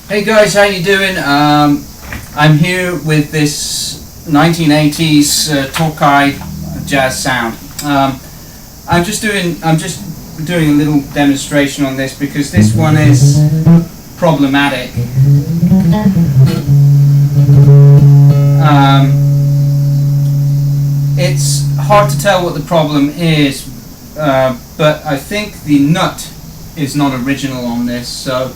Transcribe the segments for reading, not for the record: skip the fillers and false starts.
Hey guys, how you doing? I'm here with this 1980s Tokai jazz sound. I'm just doing a little demonstration on this because this one is problematic. It's hard to tell what the problem is, but I think the nut is not original on this, so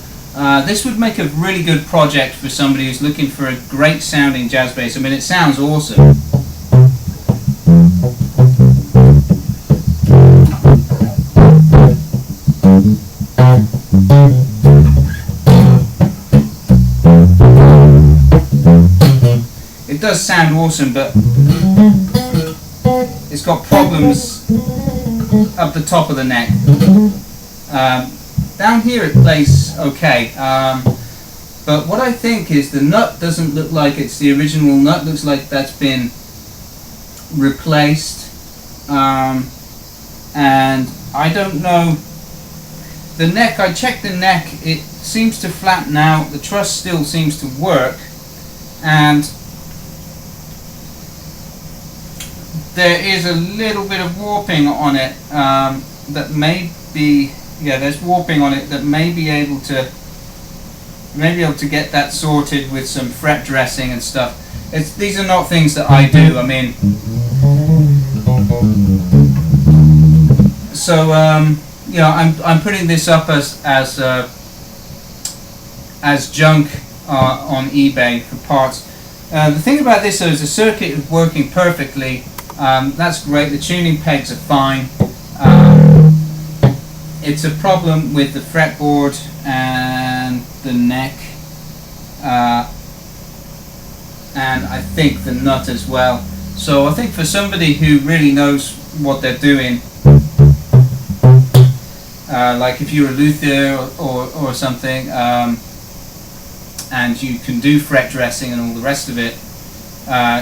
this would make a really good project for somebody who's looking for a great sounding jazz bass. I mean, it sounds awesome. It does sound awesome, but it's got problems up the top of the neck. Down here it plays okay, but what I think is the nut doesn't look like it's the original nut. Looks like that's been replaced, and I don't know. The neck, I checked the neck, it seems to flatten out. The truss still seems to work, and there is a little bit of warping on it that may be. Yeah, there's warping on it that may be able to get that sorted with some fret dressing and stuff. These are not things that I do. I mean, so you know, I'm putting this up as junk on eBay for parts. The thing about this though is the circuit is working perfectly. That's great. The tuning pegs are fine. It's a problem with the fretboard and the neck, and I think the nut as well. So I think for somebody who really knows what they're doing, like if you're a luthier or something, and you can do fret dressing and all the rest of it,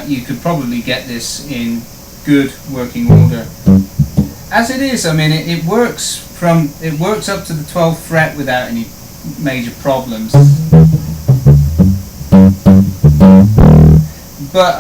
you could probably get this in good working order. As it is, I mean, it works up to the 12th fret without any major problems. But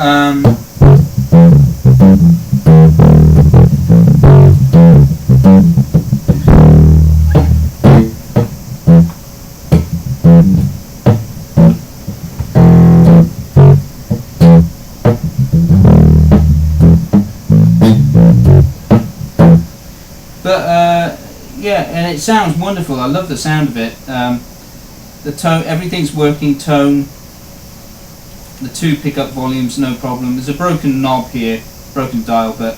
yeah, and it sounds wonderful. I love the sound of it. The tone, everything's working. Tone, the two pickup volumes, no problem. There's a broken knob here, broken dial, but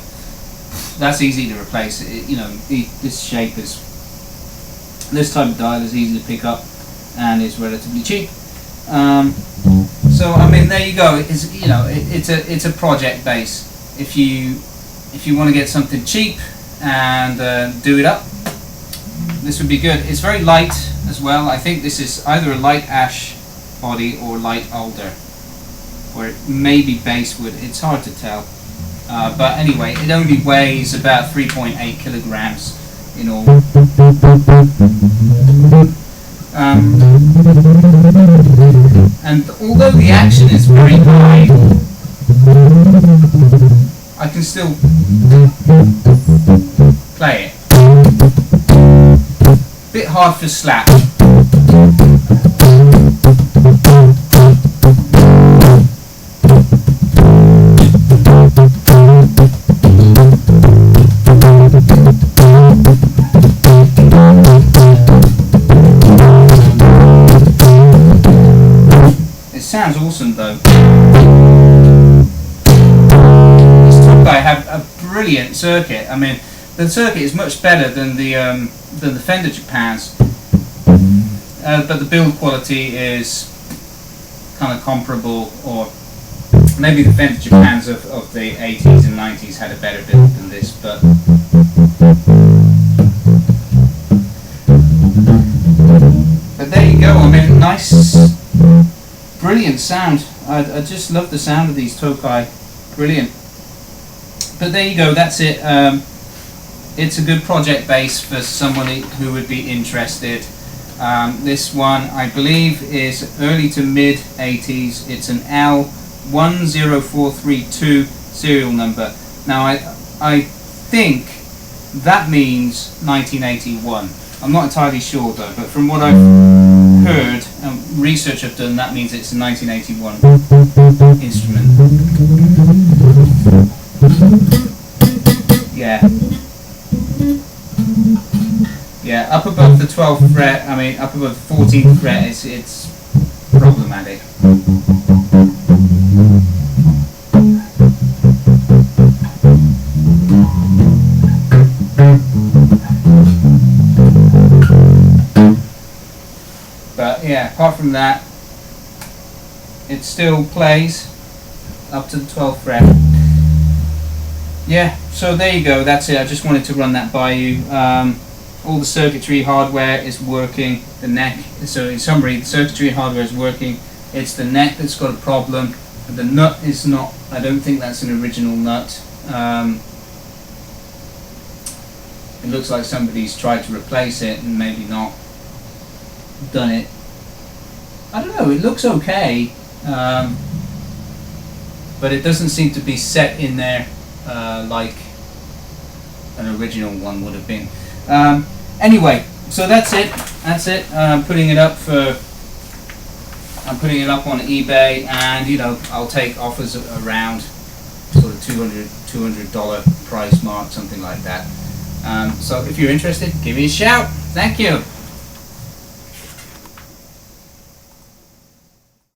that's easy to replace. You know, this shape is, this type of dial is easy to pick up and is relatively cheap. So I mean, there you go. It's, you know, it's a project bass. If you want to get something cheap and do it up, this would be good. It's very light as well. I think this is either a light ash body or light alder, or it may be basswood. It's hard to tell. But anyway, it only weighs about 3.8 kilograms in all. And although the action is very high, I can still play it. Bit hard for slap. It sounds awesome though. This Tokai have a brilliant circuit. I mean, the circuit is much better than the Fender Japans, but the build quality is kind of comparable, or maybe the Fender Japans of the 80s and 90s had a better build than this, but there you go. I mean, nice, brilliant sound. I just love the sound of these Tokai. Brilliant. But there you go, that's it. It's a good project bass for someone who would be interested. This one, I believe, is early to mid 80s. It's an L10432 serial number. Now, I think that means 1981. I'm not entirely sure though, but from what I've heard and research I've done, that means it's a 1981 instrument. Yeah. Yeah, up above the 12th fret, I mean up above the 14th fret, it's problematic. But yeah, apart from that, it still plays up to the 12th fret. Yeah, so there you go, that's it. I just wanted to run that by you. All the circuitry hardware is working, the neck, so in summary, the circuitry hardware is working. It's the neck that's got a problem. The nut is not, I don't think that's an original nut. It looks like somebody's tried to replace it and maybe not done it. I don't know, it looks okay, but it doesn't seem to be set in there like an original one would have been. Anyway, so that's it. I'm putting it up on eBay, and you know, I'll take offers around sort of $200 price mark, something like that. So if you're interested, give me a shout. Thank you.